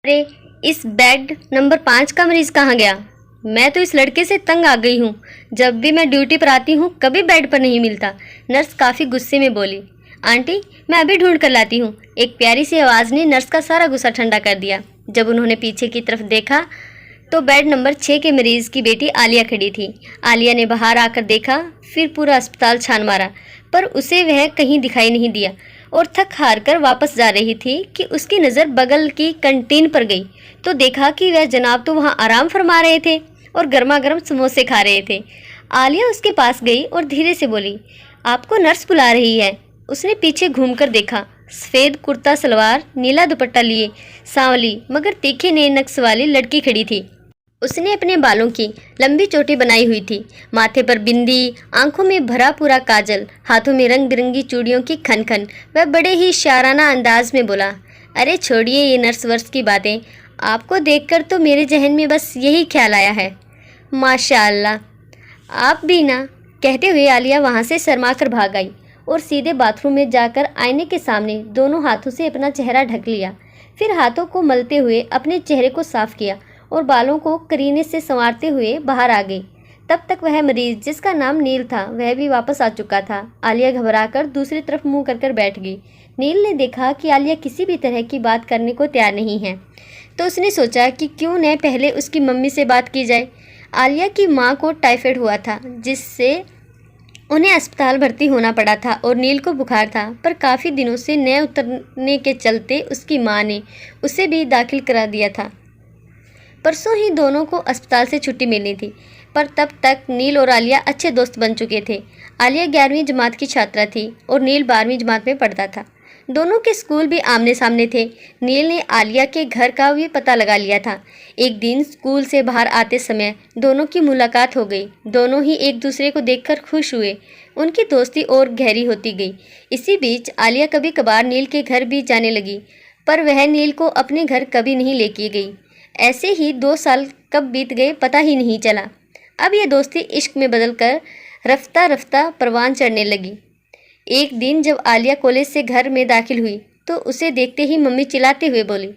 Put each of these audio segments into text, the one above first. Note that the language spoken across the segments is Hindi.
अरे, इस बेड नंबर 5 का मरीज कहाँ गया? मैं तो इस लड़के से तंग आ गई हूँ। जब भी मैं ड्यूटी पर आती हूँ कभी बेड पर नहीं मिलता। नर्स काफ़ी गुस्से में बोली। आंटी, मैं अभी ढूंढ कर लाती हूँ। एक प्यारी सी आवाज़ ने नर्स का सारा गुस्सा ठंडा कर दिया। जब उन्होंने पीछे की तरफ देखा तो बेड नंबर 6 के मरीज की बेटी आलिया खड़ी थी। आलिया ने बाहर आकर देखा, फिर पूरा अस्पताल छान मारा, पर उसे वह कहीं दिखाई नहीं दिया और थक हार कर वापस जा रही थी कि उसकी नज़र बगल की कैंटीन पर गई तो देखा कि वह जनाब तो वहाँ आराम फरमा रहे थे और गर्मा गर्म समोसे खा रहे थे। आलिया उसके पास गई और धीरे से बोली, आपको नर्स बुला रही है। उसने पीछे घूमकर देखा। सफ़ेद कुर्ता सलवार, नीला दुपट्टा लिए सांवली मगर तीखे नए नक्श वाली लड़की खड़ी थी। उसने अपने बालों की लंबी चोटी बनाई हुई थी, माथे पर बिंदी, आंखों में भरा पूरा काजल, हाथों में रंग बिरंगी चूड़ियों की खनखन। वह बड़े ही शाराना अंदाज में बोला, अरे छोड़िए ये नर्स वर्स की बातें, आपको देखकर तो मेरे जहन में बस यही ख्याल आया है। माशाअल्लाह, आप भी ना। कहते हुए आलिया वहाँ से शर्मा कर भाग आई और सीधे बाथरूम में जाकर आईने के सामने दोनों हाथों से अपना चेहरा ढक लिया। फिर हाथों को मलते हुए अपने चेहरे को साफ किया और बालों को करीने से संवारते हुए बाहर आ गई। तब तक वह मरीज जिसका नाम नील था वह भी वापस आ चुका था। आलिया घबराकर दूसरी तरफ मुंह कर बैठ गई। नील ने देखा कि आलिया किसी भी तरह की बात करने को तैयार नहीं है तो उसने सोचा कि क्यों न पहले उसकी मम्मी से बात की जाए। आलिया की माँ को टाइफाइड हुआ था जिससे उन्हें अस्पताल भर्ती होना पड़ा था और नील को बुखार था, पर काफ़ी दिनों से न उतरने के चलते उसकी माँ ने उसे भी दाखिल करा दिया था। परसों ही दोनों को अस्पताल से छुट्टी मिलनी थी, पर तब तक नील और आलिया अच्छे दोस्त बन चुके थे। आलिया 11वीं जमात की छात्रा थी और नील 12वीं जमात में पढ़ता था। दोनों के स्कूल भी आमने सामने थे। नील ने आलिया के घर का भी पता लगा लिया था। एक दिन स्कूल से बाहर आते समय दोनों की मुलाकात हो गई। दोनों ही एक दूसरे को देखकर खुश हुए। उनकी दोस्ती और गहरी होती गई। इसी बीच आलिया कभी कभार नील के घर भी जाने लगी, पर वह नील को अपने घर कभी नहीं लेके गई। ऐसे ही 2 साल कब बीत गए पता ही नहीं चला। अब यह दोस्ती इश्क में बदलकर रफ्ता रफ्ता परवान चढ़ने लगी। एक दिन जब आलिया कॉलेज से घर में दाखिल हुई तो उसे देखते ही मम्मी चिल्लाते हुए बोली,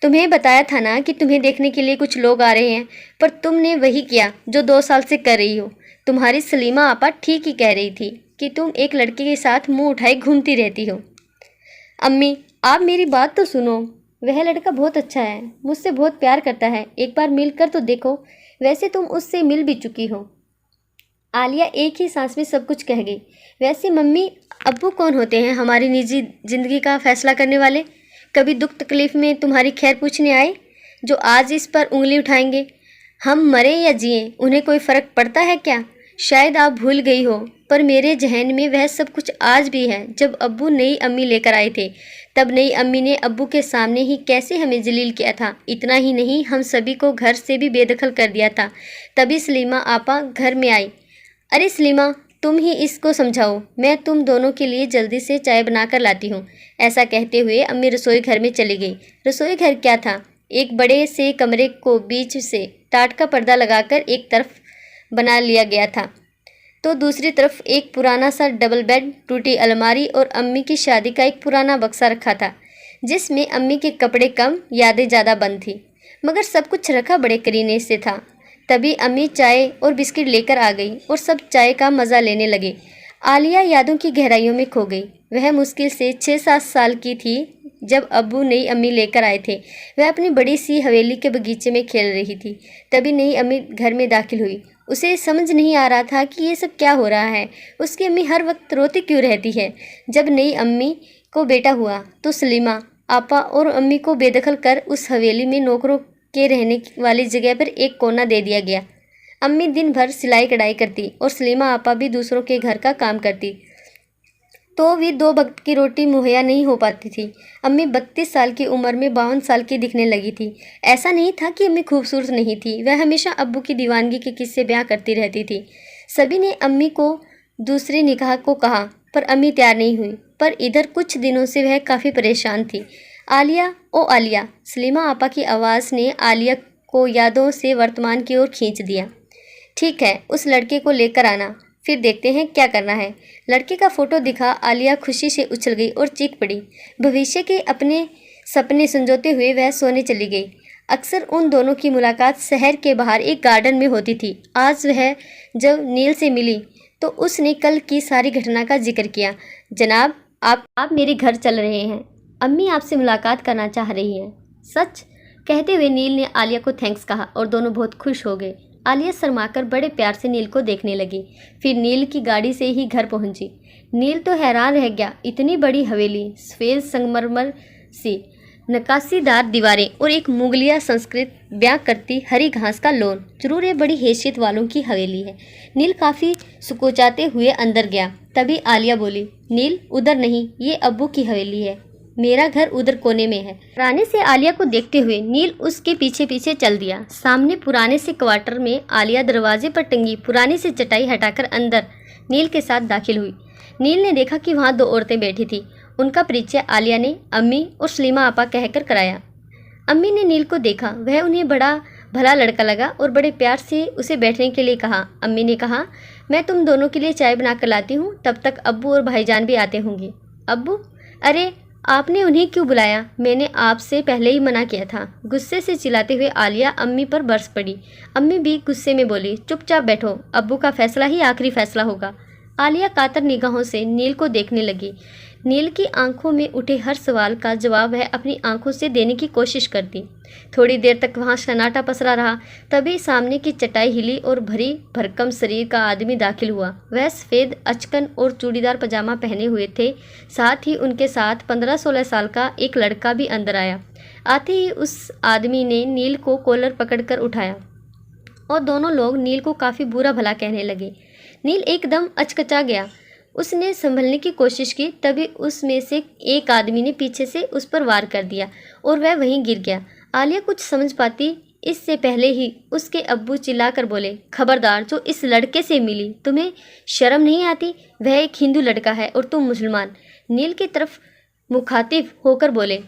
तुम्हें बताया था ना कि तुम्हें देखने के लिए कुछ लोग आ रहे हैं, पर तुमने वही किया जो 2 साल से कर रही हो। तुम्हारी सलीमा आपा ठीक ही कह रही थी कि तुम एक लड़के के साथ मुंह उठाए घूमती रहती हो। अम्मी, आप मेरी बात तो सुनो। वह लड़का बहुत अच्छा है, मुझसे बहुत प्यार करता है, एक बार मिल कर तो देखो। वैसे तुम उससे मिल भी चुकी हो। आलिया एक ही सांस में सब कुछ कह गई। वैसे मम्मी, अब्बू कौन होते हैं हमारी निजी ज़िंदगी का फैसला करने वाले? कभी दुख तकलीफ़ में तुम्हारी खैर पूछने आए जो आज इस पर उंगली उठाएंगे? हम मरे या जिए उन्हें कोई फ़र्क पड़ता है क्या? शायद आप भूल गई हो, पर मेरे जहन में वह सब कुछ आज भी है। जब अब्बू नई अम्मी लेकर आए थे तब नई अम्मी ने अब्बू के सामने ही कैसे हमें जलील किया था। इतना ही नहीं, हम सभी को घर से भी बेदखल कर दिया था। तभी सलीमा आपा घर में आई। अरे सलीमा, तुम ही इसको समझाओ, मैं तुम दोनों के लिए जल्दी से चाय बनाकर लाती हूँ। ऐसा कहते हुए अम्मी रसोई घर में चली गई। रसोई घर क्या था, एक बड़े से कमरे को बीच से टाट का पर्दा लगाकर एक तरफ बना लिया गया था तो दूसरी तरफ एक पुराना सा डबल बेड, टूटी अलमारी और अम्मी की शादी का एक पुराना बक्सा रखा था जिसमें अम्मी के कपड़े कम, यादें ज़्यादा बंद थी, मगर सब कुछ रखा बड़े करीने से था। तभी अम्मी चाय और बिस्किट लेकर आ गई और सब चाय का मज़ा लेने लगे। आलिया यादों की गहराइयों में खो गई। वह मुश्किल से 6-7 साल की थी जब अब्बू नई अम्मी लेकर आए थे। वह अपनी बड़ी सी हवेली के बगीचे में खेल रही थी। तभी नई अम्मी घर में दाखिल हुई। उसे समझ नहीं आ रहा था कि ये सब क्या हो रहा है। उसकी अम्मी हर वक्त रोती क्यों रहती है। जब नई अम्मी को बेटा हुआ तो सलीमा आपा और अम्मी को बेदखल कर उस हवेली में नौकरों के रहने वाली जगह पर एक कोना दे दिया गया। अम्मी दिन भर सिलाई कढ़ाई करती और सलीमा आपा भी दूसरों के घर का काम करती, तो भी 2 वक्त की रोटी मुहैया नहीं हो पाती थी। अम्मी 32 साल की उम्र में 52 साल की दिखने लगी थी। ऐसा नहीं था कि अम्मी खूबसूरत नहीं थी, वह हमेशा अब्बू की दीवानगी के किस्से बयां करती रहती थी। सभी ने अम्मी को दूसरे निकाह को कहा, पर अम्मी तैयार नहीं हुई। पर इधर कुछ दिनों से वह काफ़ी परेशान थी। आलिया, ओ आलिया, सलीमा आपा की आवाज़ ने आलिया को यादों से वर्तमान की ओर खींच दिया। ठीक है, उस लड़के को लेकर आना, फिर देखते हैं क्या करना है। लड़के का फ़ोटो दिखा आलिया खुशी से उछल गई और चीख पड़ी। भविष्य के अपने सपने संजोते हुए वह सोने चली गई। अक्सर उन दोनों की मुलाकात शहर के बाहर एक गार्डन में होती थी। आज वह जब नील से मिली तो उसने कल की सारी घटना का जिक्र किया। जनाब, आप मेरे घर चल रहे हैं। अम्मी आपसे मुलाकात करना चाह रही हैं। सच? कहते हुए नील ने आलिया को थैंक्स कहा और दोनों बहुत खुश हो गए। आलिया शर्माकर बड़े प्यार से नील को देखने लगी। फिर नील की गाड़ी से ही घर पहुंची। नील तो हैरान रह गया। इतनी बड़ी हवेली, सफ़ेद संगमरमर सी नक्काशीदार दीवारें और एक मुगलिया संस्कृत ब्याह करती हरी घास का लॉन। जरूर ये बड़ी हैसियत वालों की हवेली है। नील काफ़ी सुकोचाते हुए अंदर गया। तभी आलिया बोली, नील उधर नहीं, ये अब्बू की हवेली है। मेरा घर उधर कोने में है। पुराने से आलिया को देखते हुए नील उसके पीछे पीछे चल दिया। सामने पुराने से क्वार्टर में आलिया दरवाजे पर टंगी पुरानी सी चटाई हटाकर अंदर नील के साथ दाखिल हुई। नील ने देखा कि वहाँ दो औरतें बैठी थी। उनका परिचय आलिया ने अम्मी और सलीमा आपा कहकर कराया। अम्मी ने नील को देखा। वह उन्हें बड़ा भला लड़का लगा और बड़े प्यार से उसे बैठने के लिए कहा। अम्मी ने कहा, मैं तुम दोनों के लिए चाय बना कर लाती हूँ, तब तक अब्बू और भाईजान भी आते होंगे। अब्बू? अरे आपने उन्हें क्यों बुलाया? मैंने आपसे पहले ही मना किया था। गुस्से से चिल्लाते हुए आलिया अम्मी पर बरस पड़ी। अम्मी भी गुस्से में बोली, चुपचाप बैठो, अब्बू का फैसला ही आखिरी फैसला होगा। आलिया कातर निगाहों से नील को देखने लगी। नील की आंखों में उठे हर सवाल का जवाब वह अपनी आंखों से देने की कोशिश करती। थोड़ी देर तक वहाँ सन्नाटा पसरा रहा। तभी सामने की चटाई हिली और भरी भरकम शरीर का आदमी दाखिल हुआ। वह सफ़ेद अचकन और चूड़ीदार पजामा पहने हुए थे। साथ ही उनके साथ 15-16 साल का एक लड़का भी अंदर आया। आते ही उस आदमी ने नील को कॉलर पकड़कर उठाया और दोनों लोग नील को काफ़ी बुरा भला कहने लगे। नील एकदम अचकचा गया। उसने संभलने की कोशिश की। तभी उसमें से एक आदमी ने पीछे से उस पर वार कर दिया और वह वहीं गिर गया। आलिया कुछ समझ पाती इससे पहले ही उसके अब्बू चिल्लाकर बोले, खबरदार, जो इस लड़के से मिली, तुम्हें शर्म नहीं आती? वह एक हिंदू लड़का है और तुम मुसलमान। नील की तरफ मुखातिब होकर बोले,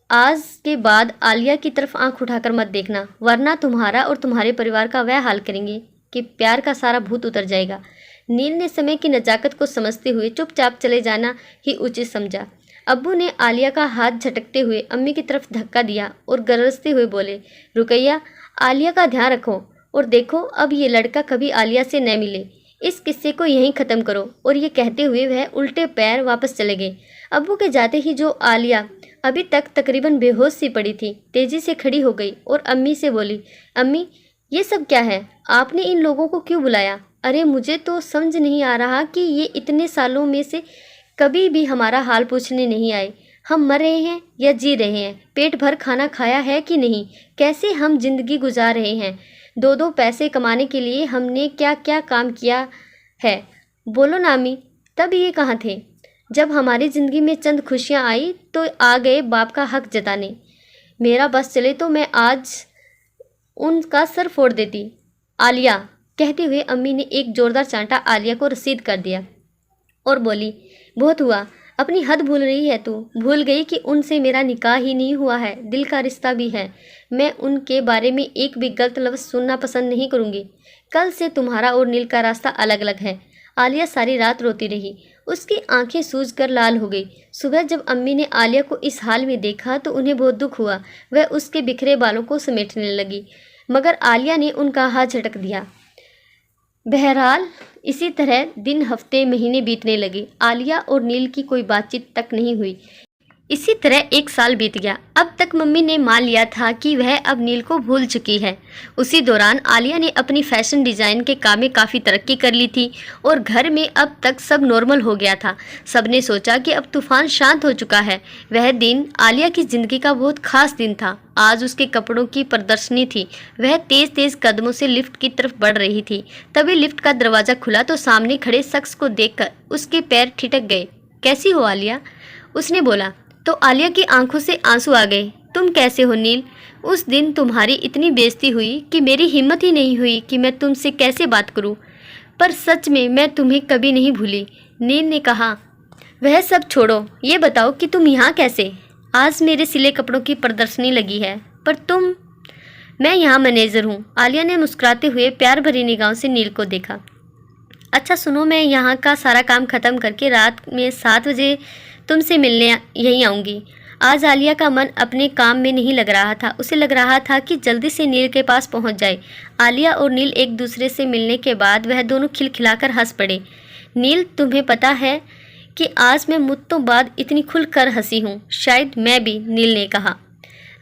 आज के बाद आलिया की तरफ आंख उठाकर मत देखना, वरना तुम्हारा और तुम्हारे परिवार का वह हाल करेंगे कि प्यार का सारा भूत उतर जाएगा। नील ने समय की नजाकत को समझते हुए चुपचाप चले जाना ही उचित समझा। अब्बू ने आलिया का हाथ झटकते हुए अम्मी की तरफ धक्का दिया और गरजते हुए बोले, रुकैया, आलिया का ध्यान रखो और देखो अब ये लड़का कभी आलिया से न मिले। इस किस्से को यहीं ख़त्म करो। और ये कहते हुए वह उल्टे पैर वापस चले गए। अब्बू के जाते ही जो आलिया अभी तक तकरीबन बेहोश सी पड़ी थी, तेज़ी से खड़ी हो गई और अम्मी से बोली, अम्मी, ये सब क्या है? आपने इन लोगों को क्यों बुलाया? अरे मुझे तो समझ नहीं आ रहा कि ये इतने सालों में से कभी भी हमारा हाल पूछने नहीं आए। हम मर रहे हैं या जी रहे हैं? पेट भर खाना खाया है कि नहीं? कैसे हम जिंदगी गुजार रहे हैं? दो पैसे कमाने के लिए हमने क्या क्या काम किया है? बोलो नामी, तब ये कहाँ थे जब हमारी ज़िंदगी में चंद खुशियाँ आई तो आ गए बाप का हक जताने। मेरा बस चले तो मैं आज उनका सर फोड़ देती। आलिया, कहते हुए अम्मी ने एक जोरदार चांटा आलिया को रसीद कर दिया और बोली, बहुत हुआ, अपनी हद भूल रही है तू। भूल गई कि उनसे मेरा निकाह ही नहीं हुआ है, दिल का रिश्ता भी है। मैं उनके बारे में एक भी गलत लफ्ज़ सुनना पसंद नहीं करूँगी। कल से तुम्हारा और नील का रास्ता अलग अलग है। आलिया सारी रात रोती रही। उसकी आंखें सूजकर लाल हो गई। सुबह जब अम्मी ने आलिया को इस हाल में देखा तो उन्हें बहुत दुख हुआ। वह उसके बिखरे बालों को समेटने लगी, मगर आलिया ने उनका हाथ झटक दिया। बहरहाल इसी तरह दिन, हफ्ते, महीने बीतने लगे। आलिया और नील की कोई बातचीत तक नहीं हुई। इसी तरह 1 साल बीत गया। अब तक मम्मी ने मान लिया था कि वह अब नील को भूल चुकी है। उसी दौरान आलिया ने अपनी फैशन डिज़ाइन के काम में काफ़ी तरक्की कर ली थी और घर में अब तक सब नॉर्मल हो गया था। सबने सोचा कि अब तूफान शांत हो चुका है। वह दिन आलिया की ज़िंदगी का बहुत खास दिन था। आज उसके कपड़ों की प्रदर्शनी थी। वह तेज़ तेज़ कदमों से लिफ्ट की तरफ बढ़ रही थी। तभी लिफ्ट का दरवाज़ा खुला तो सामने खड़े शख्स को देखकर उसके पैर ठिठक गए। कैसी हो आलिया? उसने बोला तो आलिया की आंखों से आंसू आ गए। तुम कैसे हो नील? उस दिन तुम्हारी इतनी बेइज्जती हुई कि मेरी हिम्मत ही नहीं हुई कि मैं तुमसे कैसे बात करूं। पर सच में मैं तुम्हें कभी नहीं भूली। नील ने कहा, वह सब छोड़ो, ये बताओ कि तुम यहाँ कैसे? आज मेरे सिले कपड़ों की प्रदर्शनी लगी है, पर तुम? मैं यहाँ मैनेजर हूँ। आलिया ने मुस्कुराते हुए प्यार भरी निगाहों से नील को देखा। अच्छा सुनो, मैं यहाँ का सारा काम ख़त्म करके रात में 7 बजे तुमसे मिलने यहीं आऊँगी। आज आलिया का मन अपने काम में नहीं लग रहा था। उसे लग रहा था कि जल्दी से नील के पास पहुंच जाए। आलिया और नील एक दूसरे से मिलने के बाद वह दोनों खिलखिलाकर हंस पड़े। नील, तुम्हें पता है कि आज मैं मुद्दों बाद इतनी खुलकर हंसी हूँ। शायद मैं भी, नील ने कहा।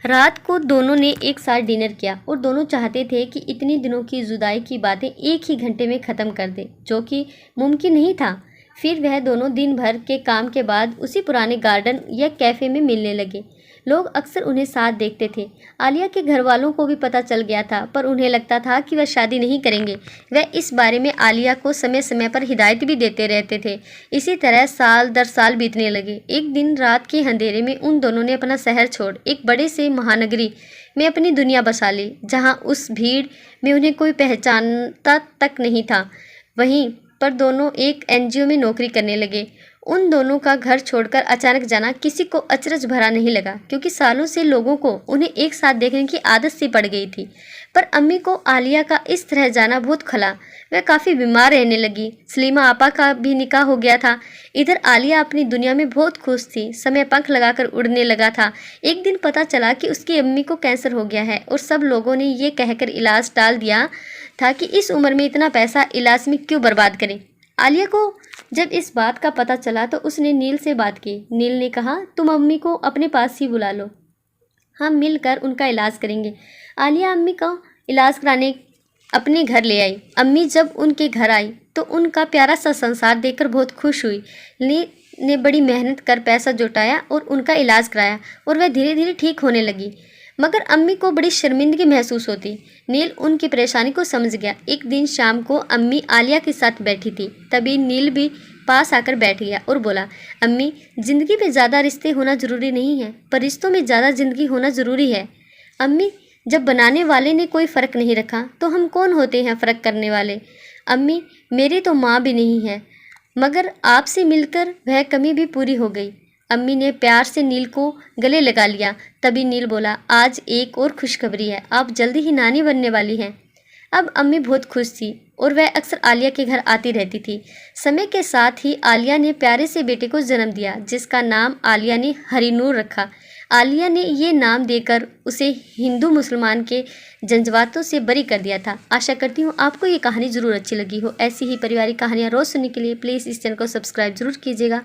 रात को दोनों ने एक साथ डिनर किया और दोनों चाहते थे कि इतनी दिनों की जुदाई की बातें एक ही घंटे में ख़त्म कर दें, जो कि मुमकिन नहीं था। फिर वह दोनों दिन भर के काम के बाद उसी पुराने गार्डन या कैफ़े में मिलने लगे। लोग अक्सर उन्हें साथ देखते थे। आलिया के घर वालों को भी पता चल गया था, पर उन्हें लगता था कि वह शादी नहीं करेंगे। वह इस बारे में आलिया को समय समय पर हिदायत भी देते रहते थे। इसी तरह साल दर साल बीतने लगे। एक दिन रात के अंधेरे में उन दोनों ने अपना शहर छोड़ एक बड़े से महानगरी में अपनी दुनिया बसा ली, जहाँ उस भीड़ में उन्हें कोई पहचानता तक नहीं था। वहीं पर दोनों एक एनजीओ में नौकरी करने लगे। उन दोनों का घर छोड़कर अचानक जाना किसी को अचरज भरा नहीं लगा, क्योंकि सालों से लोगों को उन्हें एक साथ देखने की आदत सी पड़ गई थी। पर अम्मी को आलिया का इस तरह जाना बहुत खला। वह काफ़ी बीमार रहने लगी। सलीमा आपा का भी निकाह हो गया था। इधर आलिया अपनी दुनिया में बहुत खुश थी। समय पंख लगाकर उड़ने लगा था। एक दिन पता चला कि उसकी अम्मी को कैंसर हो गया है और सब लोगों ने ये कहकर इलाज टाल दिया था कि इस उम्र में इतना पैसा इलाज में क्यों बर्बाद करें। आलिया को जब इस बात का पता चला तो उसने नील से बात की। नील ने कहा, तुम अम्मी को अपने पास ही बुला लो, हम मिलकर उनका इलाज करेंगे। आलिया अम्मी का इलाज कराने अपने घर ले आई। अम्मी जब उनके घर आई तो उनका प्यारा सा संसार देखकर बहुत खुश हुई। नील ने बड़ी मेहनत कर पैसा जुटाया और उनका इलाज कराया और वह धीरे धीरे ठीक होने लगी। मगर अम्मी को बड़ी शर्मिंदगी महसूस होती। नील उनकी परेशानी को समझ गया। एक दिन शाम को अम्मी आलिया के साथ बैठी थी। तभी नील भी पास आकर बैठ गया और बोला, अम्मी, ज़िंदगी में ज़्यादा रिश्ते होना ज़रूरी नहीं है, पर रिश्तों में ज़्यादा ज़िंदगी होना ज़रूरी है। अम्मी, जब बनाने वाले ने कोई फ़र्क नहीं रखा तो हम कौन होते हैं फ़र्क करने वाले। अम्मी, मेरी तो माँ भी नहीं है, मगर आपसे मिलकर वह कमी भी पूरी हो गई। अम्मी ने प्यार से नील को गले लगा लिया। तभी नील बोला, आज एक और खुशखबरी है, आप जल्दी ही नानी बनने वाली हैं। अब अम्मी बहुत खुश थी और वह अक्सर आलिया के घर आती रहती थी। समय के साथ ही आलिया ने प्यारे से बेटे को जन्म दिया, जिसका नाम आलिया ने हरीनूर रखा। आलिया ने ये नाम देकर उसे हिंदू मुसलमान के जज्बातों से बरी कर दिया था। आशा करती हूँ आपको ये कहानी ज़रूर अच्छी लगी हो। ऐसी ही पारिवारिक कहानियाँ रोज़ सुनने के लिए प्लीज़ इस चैनल को सब्सक्राइब जरूर कीजिएगा।